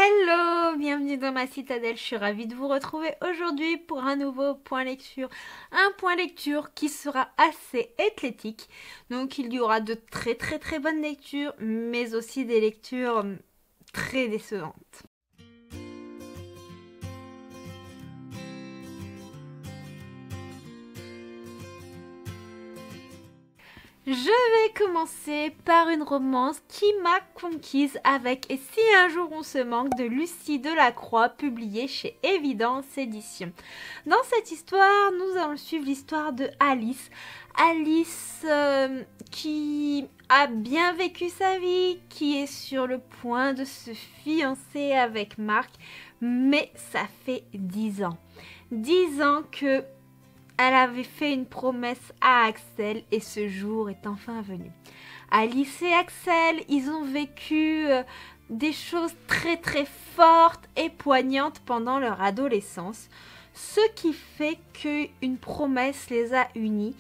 Hello, bienvenue dans ma citadelle, je suis ravie de vous retrouver aujourd'hui pour un nouveau point lecture. Un point lecture qui sera assez athlétique, donc il y aura de très bonnes lectures, mais aussi des lectures très décevantes. Je vais commencer par une romance qui m'a conquise avec Et si un jour on se manque de Lucie Delacroix, publiée chez Évidence Éditions. Dans cette histoire, nous allons suivre l'histoire de Alice. Alice qui a bien vécu sa vie, qui est sur le point de se fiancer avec Marc, mais ça fait 10 ans. 10 ans que elle avait fait une promesse à Axel et ce jour est enfin venu. Alice et Axel, ils ont vécu des choses très fortes et poignantes pendant leur adolescence, ce qui fait qu'une promesse les a unis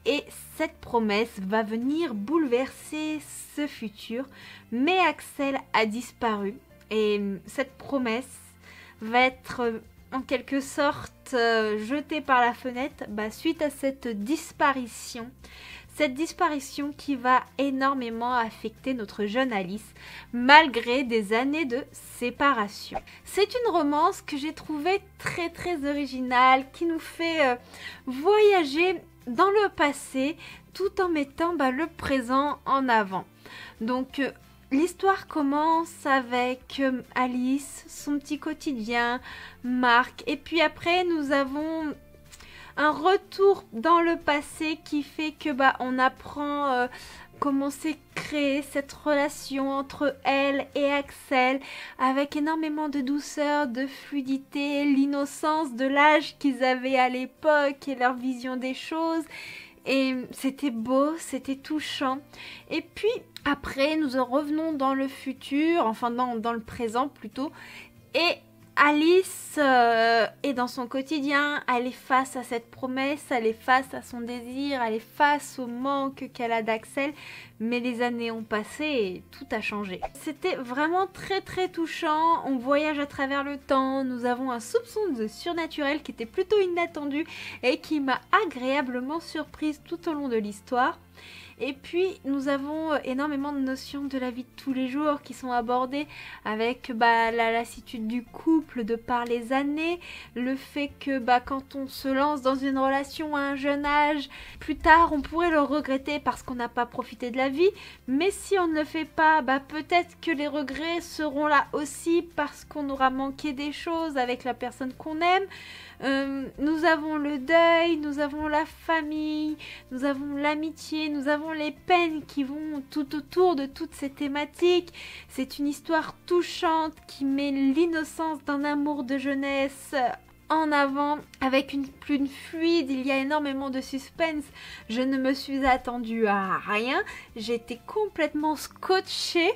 et cette promesse va venir bouleverser ce futur. Mais Axel a disparu et cette promesse va être en quelque sorte jetée par la fenêtre suite à cette disparition. Cette disparition qui va énormément affecter notre jeune Alice malgré des années de séparation. C'est une romance que j'ai trouvée très originale qui nous fait voyager dans le passé tout en mettant le présent en avant. Donc l'histoire commence avec Alice, son petit quotidien, Marc, et puis après nous avons un retour dans le passé qui fait que on apprend comment s'est créée cette relation entre elle et Axel avec énormément de douceur, de fluidité, l'innocence de l'âge qu'ils avaient à l'époque et leur vision des choses. Et c'était beau, c'était touchant. Et puis après, nous en revenons dans le futur, enfin dans le présent plutôt. Et Alice est dans son quotidien, elle est face à cette promesse, elle est face à son désir, elle est face au manque qu'elle a d'Axel. Mais les années ont passé et tout a changé. C'était vraiment très touchant, on voyage à travers le temps, nous avons un soupçon de surnaturel qui était plutôt inattendu et qui m'a agréablement surprise tout au long de l'histoire. Et puis nous avons énormément de notions de la vie de tous les jours qui sont abordées avec la lassitude du couple de par les années, le fait que quand on se lance dans une relation à un jeune âge, plus tard on pourrait le regretter parce qu'on n'a pas profité de la vie, mais si on ne le fait pas, peut-être que les regrets seront là aussi parce qu'on aura manqué des choses avec la personne qu'on aime. Nous avons le deuil, nous avons la famille, nous avons l'amitié, nous avons les peines qui vont tout autour de toutes ces thématiques. C'est une histoire touchante qui met l'innocence d'un amour de jeunesse en avant avec une plume fluide. Il y a énormément de suspense. Je ne me suis attendue à rien. J'étais complètement scotchée.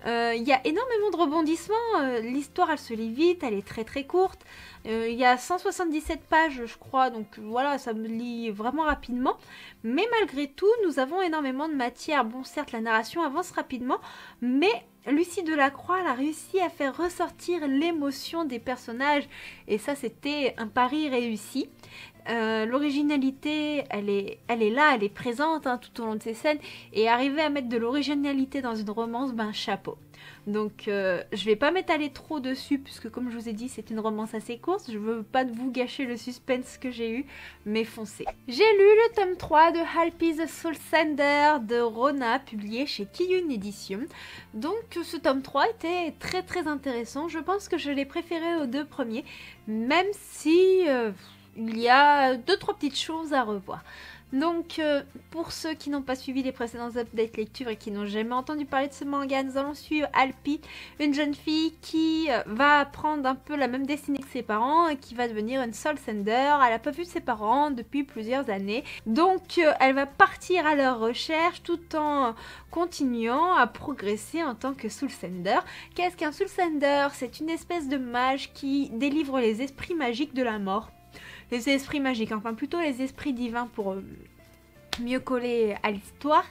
Il y a énormément de rebondissements. L'histoire, elle se lit vite, elle est très courte. Il y a 177 pages, je crois, donc voilà, ça me lit vraiment rapidement. Mais malgré tout, nous avons énormément de matière. Bon, certes, la narration avance rapidement, mais Lucie Delacroix elle a réussi à faire ressortir l'émotion des personnages. Et ça, c'était un pari réussi. L'originalité, elle est là, elle est présente tout au long de ces scènes. Et arriver à mettre de l'originalité dans une romance, chapeau. Donc je vais pas m'étaler trop dessus puisque comme je vous ai dit c'est une romance assez courte, je veux pas vous gâcher le suspense que j'ai eu, mais foncez. J'ai lu le tome 3 de Halpi the Soul Sender de Rona, publié chez Kiyun Éditions. Donc ce tome 3 était très intéressant, je pense que je l'ai préféré aux deux premiers, même si il y a 2-3 petites choses à revoir. Donc pour ceux qui n'ont pas suivi les précédents updates lecture et qui n'ont jamais entendu parler de ce manga, nous allons suivre Halpi, une jeune fille qui va prendre un peu la même destinée que ses parents et qui va devenir une Soul Sender. Elle n'a pas vu ses parents depuis plusieurs années, donc elle va partir à leur recherche tout en continuant à progresser en tant que Soul Sender. Qu'est-ce qu'un Soul Sender? C'est une espèce de mage qui délivre les esprits magiques de la mort. Les esprits magiques, enfin plutôt les esprits divins pour mieux coller à l'histoire.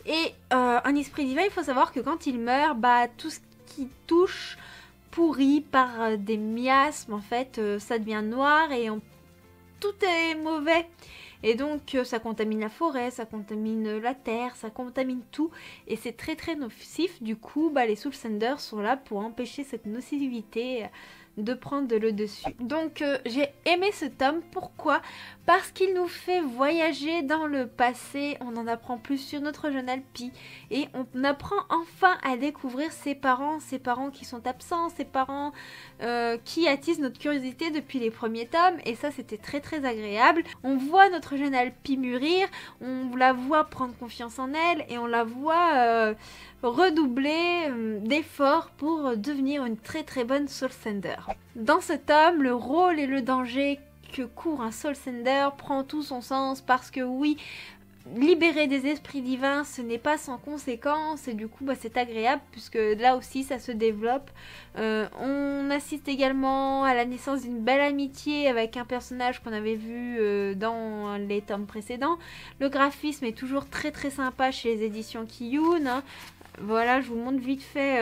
Et un esprit divin, il faut savoir que quand il meurt, tout ce qui touche pourri par des miasmes, en fait, ça devient noir et tout est mauvais. Et donc ça contamine la forêt, ça contamine la terre, ça contamine tout. Et c'est très très nocif. Du coup, les Soul Senders sont là pour empêcher cette nocivité de prendre le dessus. Donc j'ai aimé ce tome. Pourquoi? Parce qu'il nous fait voyager dans le passé. On en apprend plus sur notre jeune Alpi. Et on apprend enfin à découvrir ses parents qui sont absents, ses parents qui attisent notre curiosité depuis les premiers tomes. Et ça, c'était très très agréable. On voit notre jeune Alpi mûrir, on la voit prendre confiance en elle et on la voit redoubler d'efforts pour devenir une très très bonne Soul Sender. Dans ce tome, le rôle et le danger que court un Soul Sender prend tout son sens parce que oui, libérer des esprits divins, ce n'est pas sans conséquence et du coup c'est agréable puisque là aussi ça se développe. On assiste également à la naissance d'une belle amitié avec un personnage qu'on avait vu dans les tomes précédents. Le graphisme est toujours très très sympa chez les éditions Kiyun, hein. Voilà, je vous montre vite fait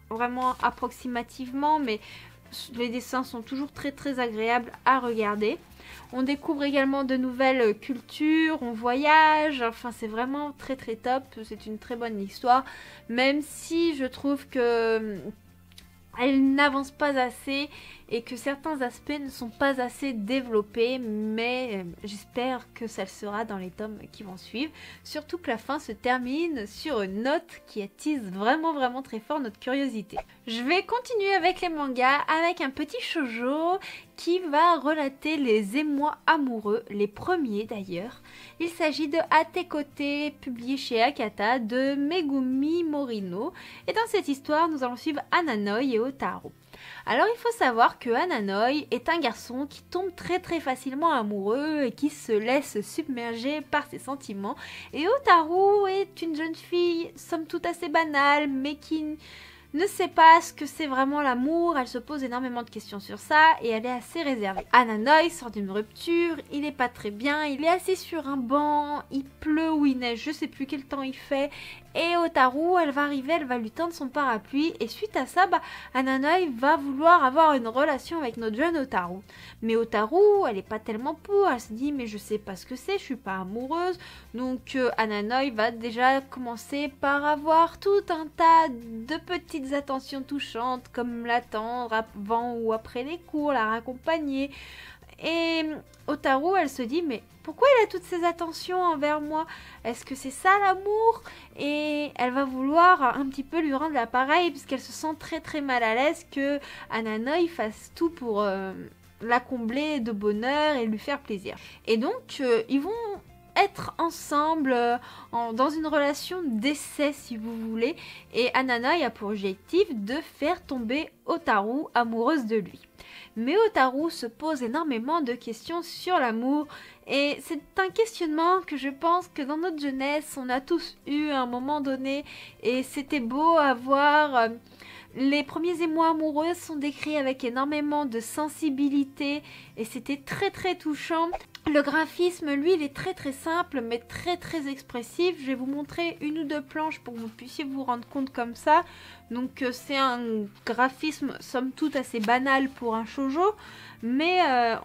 vraiment approximativement, mais les dessins sont toujours très très agréables à regarder. On découvre également de nouvelles cultures, on voyage, enfin c'est vraiment très très top, c'est une très bonne histoire, même si je trouve que elle n'avance pas assez et que certains aspects ne sont pas assez développés, mais j'espère que ça le sera dans les tomes qui vont suivre. Surtout que la fin se termine sur une note qui attise vraiment très fort notre curiosité. Je vais continuer avec les mangas, avec un petit shoujo qui va relater les émois amoureux, les premiers d'ailleurs. Il s'agit de Atekote, publié chez Akata, de Megumi Morino. Et dans cette histoire, nous allons suivre Ananoi et Otaru. Alors il faut savoir que Ananoi est un garçon qui tombe très facilement amoureux et qui se laisse submerger par ses sentiments. Et Otaru est une jeune fille somme toute assez banale mais qui ne sait pas ce que c'est vraiment l'amour, elle se pose énormément de questions sur ça et elle est assez réservée. Ananoi sort d'une rupture, il est pas très bien, il est assis sur un banc, il pleut ou il neige, je sais plus quel temps il fait. Et Otaru, elle va arriver, elle va lui tendre son parapluie et suite à ça, Ananoi va vouloir avoir une relation avec notre jeune Otaru. Mais Otaru, elle est pas tellement pour, elle se dit mais je sais pas ce que c'est, je suis pas amoureuse. Donc Ananoi va déjà commencer par avoir tout un tas de petites attentions touchantes comme l'attendre avant ou après les cours, la raccompagner. Et Otaru, elle se dit mais pourquoi il a toutes ces attentions envers moi? Est-ce que c'est ça l'amour? Et elle va vouloir un petit peu lui rendre l'appareil puisqu'elle se sent très mal à l'aise que Ananoi fasse tout pour la combler de bonheur et lui faire plaisir. Et donc ils vont être ensemble dans une relation d'essai si vous voulez, et Ananoi a pour objectif de faire tomber Otaru amoureuse de lui. Mais Otaru se pose énormément de questions sur l'amour et c'est un questionnement que je pense que dans notre jeunesse on a tous eu à un moment donné et c'était beau à voir. Les premiers émois amoureux sont décrits avec énormément de sensibilité et c'était très touchant. Le graphisme, lui, il est très simple mais très expressif. Je vais vous montrer une ou deux planches pour que vous puissiez vous rendre compte comme ça. Donc c'est un graphisme somme toute assez banal pour un shoujo, mais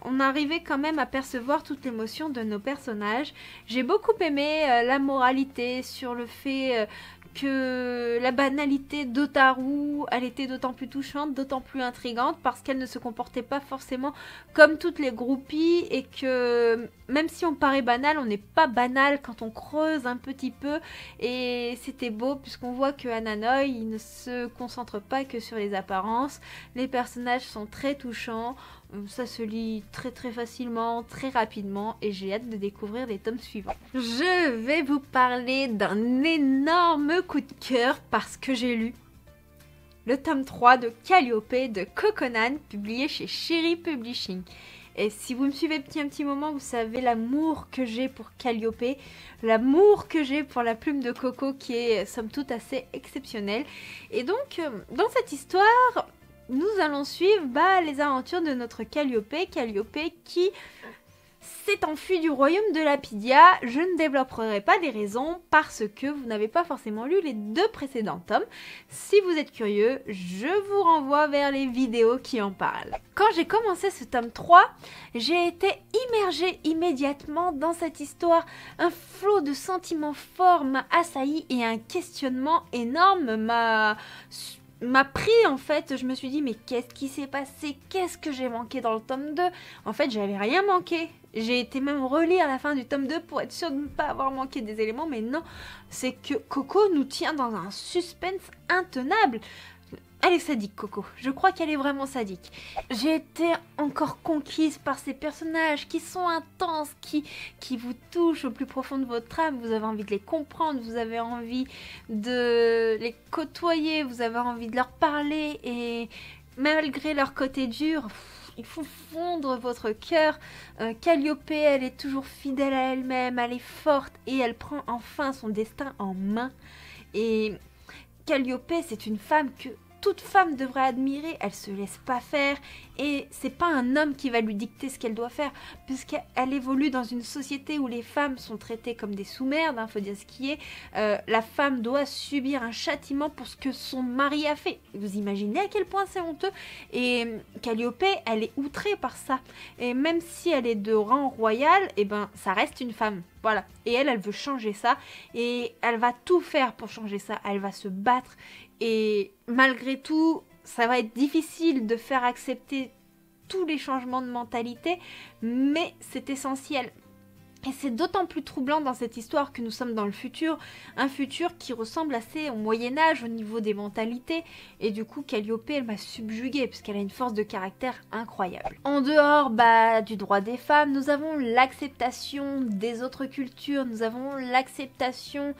on arrivait quand même à percevoir toute l'émotion de nos personnages. J'ai beaucoup aimé la moralité sur le fait que la banalité d'Otaru, elle était d'autant plus touchante, d'autant plus intrigante parce qu'elle ne se comportait pas forcément comme toutes les groupies et que même si on paraît banal, on n'est pas banal quand on creuse un petit peu et c'était beau puisqu'on voit que Ananoi, il ne se concentre pas que sur les apparences, les personnages sont très touchants. Ça se lit très facilement, très rapidement et j'ai hâte de découvrir les tomes suivants. Je vais vous parler d'un énorme coup de cœur parce que j'ai lu le tome 3 de Calliope de Coconan, publié chez Cherry Publishing. Et si vous me suivez depuis un petit moment, vous savez l'amour que j'ai pour Calliope, l'amour que j'ai pour la plume de Coco qui est somme toute assez exceptionnelle. Et donc, dans cette histoire, nous allons suivre les aventures de notre Calliope qui s'est enfui du royaume de Lapidia. Je ne développerai pas les raisons parce que vous n'avez pas forcément lu les 2 précédents tomes. Si vous êtes curieux, je vous renvoie vers les vidéos qui en parlent. Quand j'ai commencé ce tome 3, j'ai été immergée immédiatement dans cette histoire. Un flot de sentiments forts m'a assailli et un questionnement énorme m'a pris en fait. Je me suis dit mais qu'est-ce qui s'est passé? Qu'est-ce que j'ai manqué dans le tome 2? En fait j'avais rien manqué. J'ai été même relire la fin du tome 2 pour être sûre de ne pas avoir manqué des éléments, mais non, c'est que Coco nous tient dans un suspense intenable. Elle est sadique, Coco. Je crois qu'elle est vraiment sadique. J'ai été encore conquise par ces personnages qui sont intenses, qui vous touchent au plus profond de votre âme. Vous avez envie de les comprendre, vous avez envie de les côtoyer, vous avez envie de leur parler. Et malgré leur côté dur, il faut fondre votre cœur. Calliope, elle est toujours fidèle à elle-même, elle est forte et elle prend enfin son destin en main. Et Calliope, c'est une femme que toute femme devrait admirer, elle se laisse pas faire et c'est pas un homme qui va lui dicter ce qu'elle doit faire puisqu'elle évolue dans une société où les femmes sont traitées comme des sous-merdes, faut dire ce qui est. La femme doit subir un châtiment pour ce que son mari a fait. Vous imaginez à quel point c'est honteux? Et Calliope, elle est outrée par ça. Et même si elle est de rang royal, et ben ça reste une femme. Voilà. Et elle veut changer ça et elle va tout faire pour changer ça. Elle va se battre. Et malgré tout, ça va être difficile de faire accepter tous les changements de mentalité, mais c'est essentiel. Et c'est d'autant plus troublant dans cette histoire que nous sommes dans le futur, un futur qui ressemble assez au Moyen-Âge au niveau des mentalités. Et du coup, Calliope, elle m'a subjuguée puisqu'elle a une force de caractère incroyable. En dehors du droit des femmes, nous avons l'acceptation des autres cultures, nous avons l'acceptation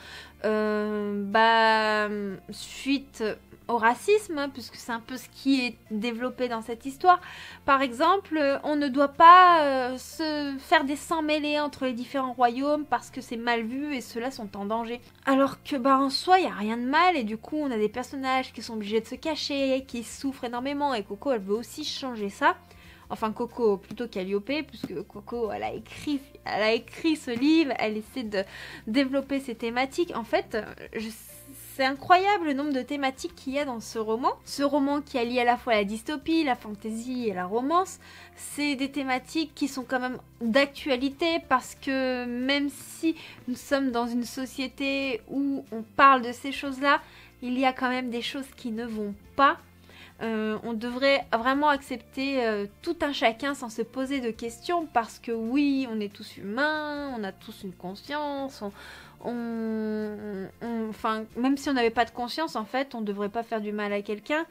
suite au racisme, puisque c'est un peu ce qui est développé dans cette histoire. Par exemple, on ne doit pas se faire des sangs mêlés entre les différents royaumes parce que c'est mal vu et ceux-là sont en danger. Alors que en soi, il n'y a rien de mal et du coup, on a des personnages qui sont obligés de se cacher, qui souffrent énormément et Coco, elle veut aussi changer ça. Enfin, Coco, plutôt Calliope, puisque Coco, elle a écrit ce livre, elle essaie de développer ses thématiques. En fait, c'est incroyable le nombre de thématiques qu'il y a dans ce roman. Ce roman qui allie à la fois la dystopie, la fantaisie et la romance. C'est des thématiques qui sont quand même d'actualité parce que même si nous sommes dans une société où on parle de ces choses-là, il y a quand même des choses qui ne vont pas. On devrait vraiment accepter tout un chacun sans se poser de questions parce que oui, on est tous humains, on a tous une conscience, enfin, même si on n'avait pas de conscience, en fait, on ne devrait pas faire du mal à quelqu'un.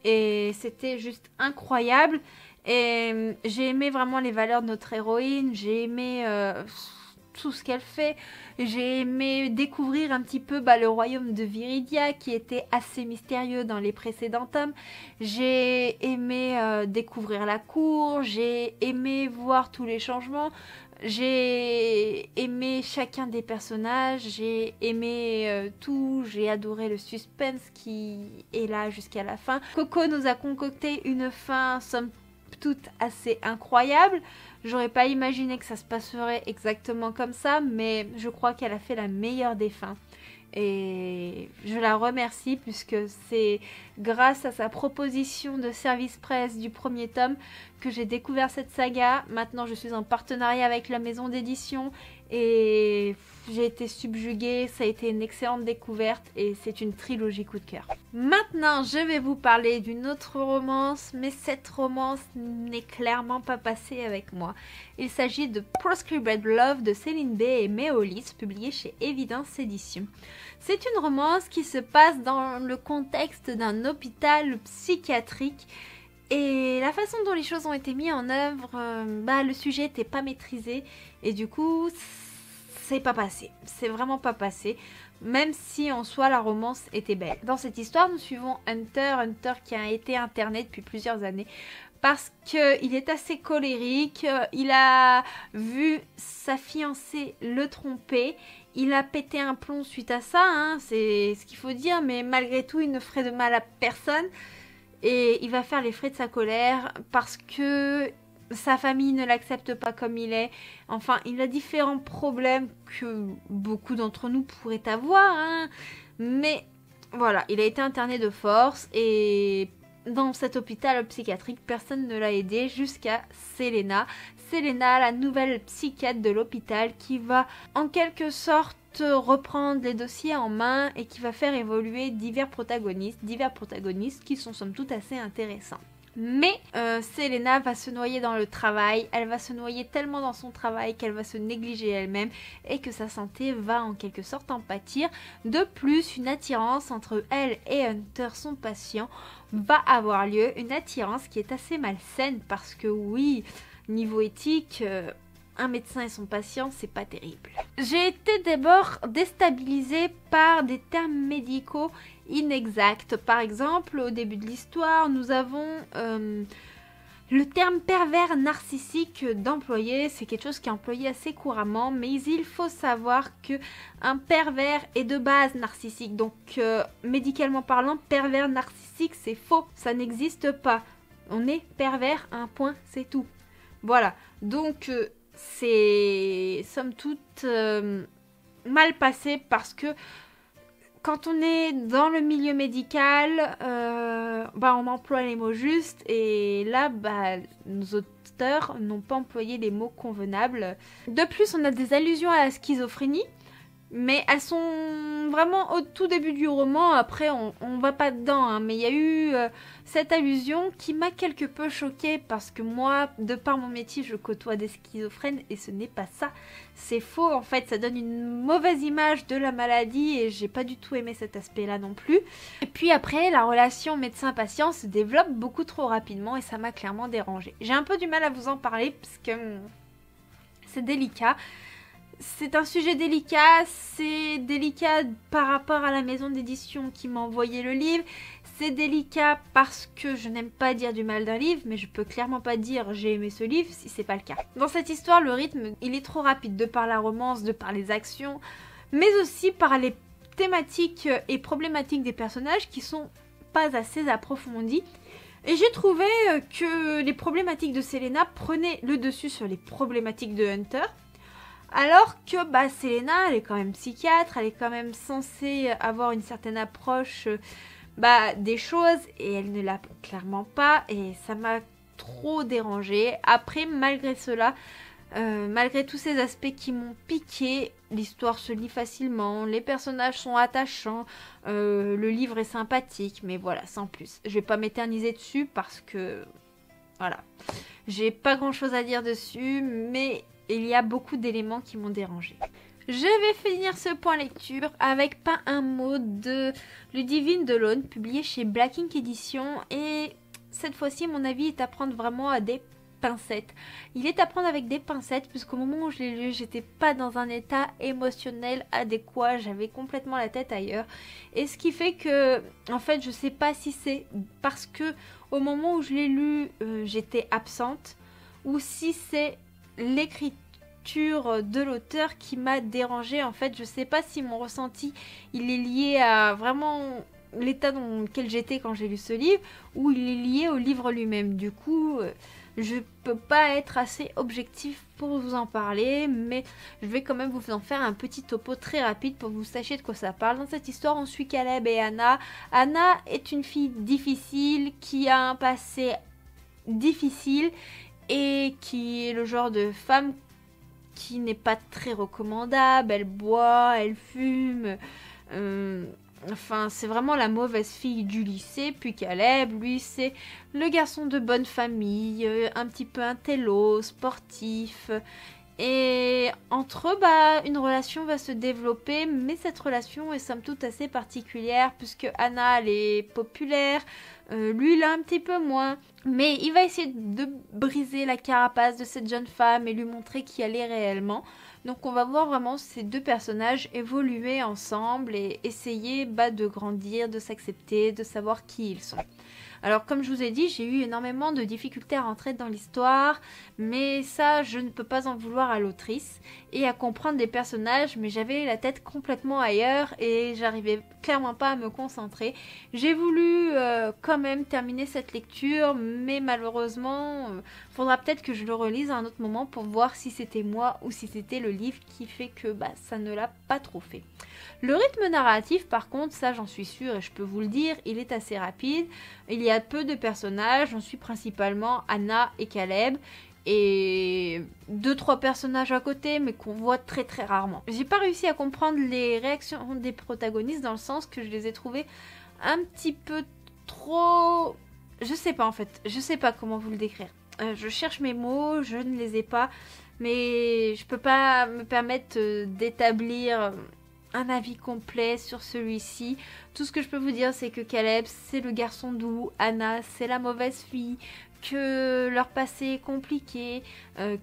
Et c'était juste incroyable. Et j'ai aimé vraiment les valeurs de notre héroïne, j'ai aimé tout ce qu'elle fait. J'ai aimé découvrir un petit peu le royaume de Viridia qui était assez mystérieux dans les précédents tomes. J'ai aimé découvrir la cour, j'ai aimé voir tous les changements. J'ai aimé chacun des personnages, j'ai aimé tout, j'ai adoré le suspense qui est là jusqu'à la fin. Coco nous a concocté une fin somme toute assez incroyable. J'aurais pas imaginé que ça se passerait exactement comme ça, mais je crois qu'elle a fait la meilleure des fins. Et je la remercie puisque c'est grâce à sa proposition de service presse du premier tome que j'ai découvert cette saga. Maintenant, je suis en partenariat avec la maison d'édition et j'ai été subjuguée. Ça a été une excellente découverte et c'est une trilogie coup de cœur. Maintenant, je vais vous parler d'une autre romance, mais cette romance n'est clairement pas passée avec moi. Il s'agit de Proscribed Love de Céline B et Méolis, publié chez Évidence Éditions. C'est une romance qui se passe dans le contexte d'un hôpital psychiatrique et la façon dont les choses ont été mises en œuvre, le sujet n'était pas maîtrisé et du coup, c'est pas passé. C'est vraiment pas passé, même si en soi la romance était belle. Dans cette histoire, nous suivons Hunter qui a été interné depuis plusieurs années parce qu'il est assez colérique, il a vu sa fiancée le tromper, il a pété un plomb suite à ça, c'est ce qu'il faut dire, mais malgré tout il ne ferait de mal à personne et il va faire les frais de sa colère parce que sa famille ne l'accepte pas comme il est. Enfin, il a différents problèmes que beaucoup d'entre nous pourraient avoir, hein. Mais voilà, il a été interné de force et dans cet hôpital psychiatrique, personne ne l'a aidé jusqu'à Selena. Selena, la nouvelle psychiatre de l'hôpital qui va en quelque sorte reprendre les dossiers en main et qui va faire évoluer divers protagonistes qui sont somme toute assez intéressants. Mais Selena va se noyer dans le travail, elle va se noyer tellement dans son travail qu'elle va se négliger elle-même et que sa santé va en quelque sorte en pâtir. De plus, une attirance entre elle et Hunter, son patient, va avoir lieu. Une attirance qui est assez malsaine parce que oui, niveau éthique, un médecin et son patient, c'est pas terrible. J'ai été d'abord déstabilisée par des termes médicaux inexacts. Par exemple, au début de l'histoire, nous avons le terme pervers narcissique d'employé. C'est quelque chose qui est employé assez couramment, mais il faut savoir que un pervers est de base narcissique. Donc, médicalement parlant, pervers narcissique, c'est faux. Ça n'existe pas. On est pervers, un point, c'est tout. Voilà. Donc, c'est somme toute mal passé parce que quand on est dans le milieu médical, on emploie les mots justes et là, nos auteurs n'ont pas employé les mots convenables. De plus, on a des allusions à la schizophrénie, mais elles sont vraiment au tout début du roman. Après, on va pas dedans, hein, mais il y a eu cette allusion qui m'a quelque peu choquée parce que moi, de par mon métier, je côtoie des schizophrènes et ce n'est pas ça. C'est faux, en fait, ça donne une mauvaise image de la maladie et j'ai pas du tout aimé cet aspect-là non plus. Et puis après, la relation médecin-patient se développe beaucoup trop rapidement et ça m'a clairement dérangée. J'ai un peu du mal à vous en parler parce que c'est délicat. C'est un sujet délicat, c'est délicat par rapport à la maison d'édition qui m'a envoyé le livre, c'est délicat parce que je n'aime pas dire du mal d'un livre, mais je peux clairement pas dire j'ai aimé ce livre si c'est pas le cas. Dans cette histoire, le rythme, il est trop rapide de par la romance, de par les actions, mais aussi par les thématiques et problématiques des personnages qui sont pas assez approfondies. Et j'ai trouvé que les problématiques de Selena prenaient le dessus sur les problématiques de Hunter. Alors que Selena, elle est quand même psychiatre, elle est quand même censée avoir une certaine approche des choses et elle ne l'a clairement pas et ça m'a trop dérangée. Après, malgré cela, malgré tous ces aspects qui m'ont piqué, l'histoire se lit facilement, les personnages sont attachants, le livre est sympathique, mais voilà, sans plus. Je vais pas m'éterniser dessus parce que, voilà, j'ai pas grand chose à dire dessus, mais il y a beaucoup d'éléments qui m'ont dérangée. Je vais finir ce point lecture avec Pas un mot de Ludivine Delaune, publié chez Black Ink Edition. Et cette fois-ci, mon avis est à prendre vraiment à des pincettes. Il est à prendre avec des pincettes, puisqu'au moment où je l'ai lu, j'étais pas dans un état émotionnel adéquat. J'avais complètement la tête ailleurs. Et ce qui fait que, en fait, je sais pas si c'est parce que au moment où je l'ai lu, j'étais absente, ou si c'est l'écriture de l'auteur qui m'a dérangée. En fait, je sais pas si mon ressenti il est lié à vraiment l'état dans lequel j'étais quand j'ai lu ce livre ou il est lié au livre lui-même. Du coup, je peux pas être assez objectif pour vous en parler, mais je vais quand même vous en faire un petit topo très rapide pour que vous sachiez de quoi ça parle. Dans cette histoire, on suit Caleb et Anna. Anna est une fille difficile qui a un passé difficile et qui est le genre de femme qui n'est pas très recommandable. Elle boit, elle fume, enfin c'est vraiment la mauvaise fille du lycée. Puis Caleb, lui, c'est le garçon de bonne famille, un petit peu intello, sportif. Et entre eux, une relation va se développer, mais cette relation est somme toute assez particulière puisque Anna, elle est populaire, lui, il a un petit peu moins. Mais il va essayer de briser la carapace de cette jeune femme et lui montrer qui elle est réellement. Donc on va voir vraiment ces deux personnages évoluer ensemble et essayer de grandir, de s'accepter, de savoir qui ils sont. Alors comme je vous ai dit, j'ai eu énormément de difficultés à rentrer dans l'histoire, mais ça je ne peux pas en vouloir à l'autrice, et à comprendre les personnages, mais j'avais la tête complètement ailleurs et j'arrivais clairement pas à me concentrer. J'ai voulu quand même terminer cette lecture, mais malheureusement, faudra peut-être que je le relise à un autre moment pour voir si c'était moi ou si c'était le livre qui fait que ça ne l'a pas trop fait. Le rythme narratif, par contre, ça j'en suis sûre et je peux vous le dire, il est assez rapide. Il y a peu de personnages, j'en suis principalement Anna et Caleb. Et 2-3 personnages à côté, mais qu'on voit très très rarement. J'ai pas réussi à comprendre les réactions des protagonistes dans le sens que je les ai trouvées un petit peu trop... Je sais pas en fait, je sais pas comment vous le décrire. Je cherche mes mots, je ne les ai pas, mais je peux pas me permettre d'établir un avis complet sur celui-ci. Tout ce que je peux vous dire, c'est que Caleb, c'est le garçon doux, Anna, c'est la mauvaise fille, que leur passé est compliqué,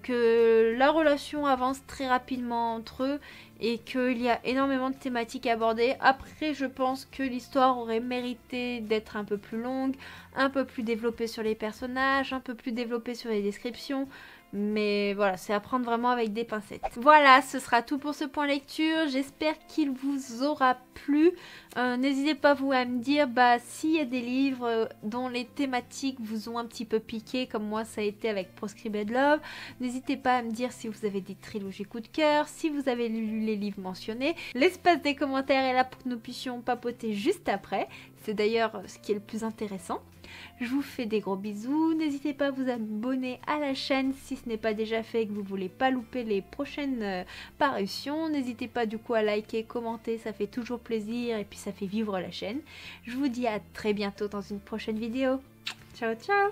que la relation avance très rapidement entre eux et qu'il y a énormément de thématiques abordées. Après, je pense que l'histoire aurait mérité d'être un peu plus longue, un peu plus développée sur les personnages, un peu plus développée sur les descriptions. Mais voilà, c'est à prendre vraiment avec des pincettes. Voilà, ce sera tout pour ce point lecture. J'espère qu'il vous aura plu. N'hésitez pas vous à me dire s'il y a des livres dont les thématiques vous ont un petit peu piqué, comme moi ça a été avec Proscribed Love. N'hésitez pas à me dire si vous avez des trilogies coup de cœur, si vous avez lu les livres mentionnés. L'espace des commentaires est là pour que nous puissions papoter juste après. C'est d'ailleurs ce qui est le plus intéressant. Je vous fais des gros bisous, n'hésitez pas à vous abonner à la chaîne si ce n'est pas déjà fait et que vous voulez pas louper les prochaines parutions. N'hésitez pas du coup à liker, commenter, ça fait toujours plaisir et puis ça fait vivre la chaîne. Je vous dis à très bientôt dans une prochaine vidéo. Ciao ciao!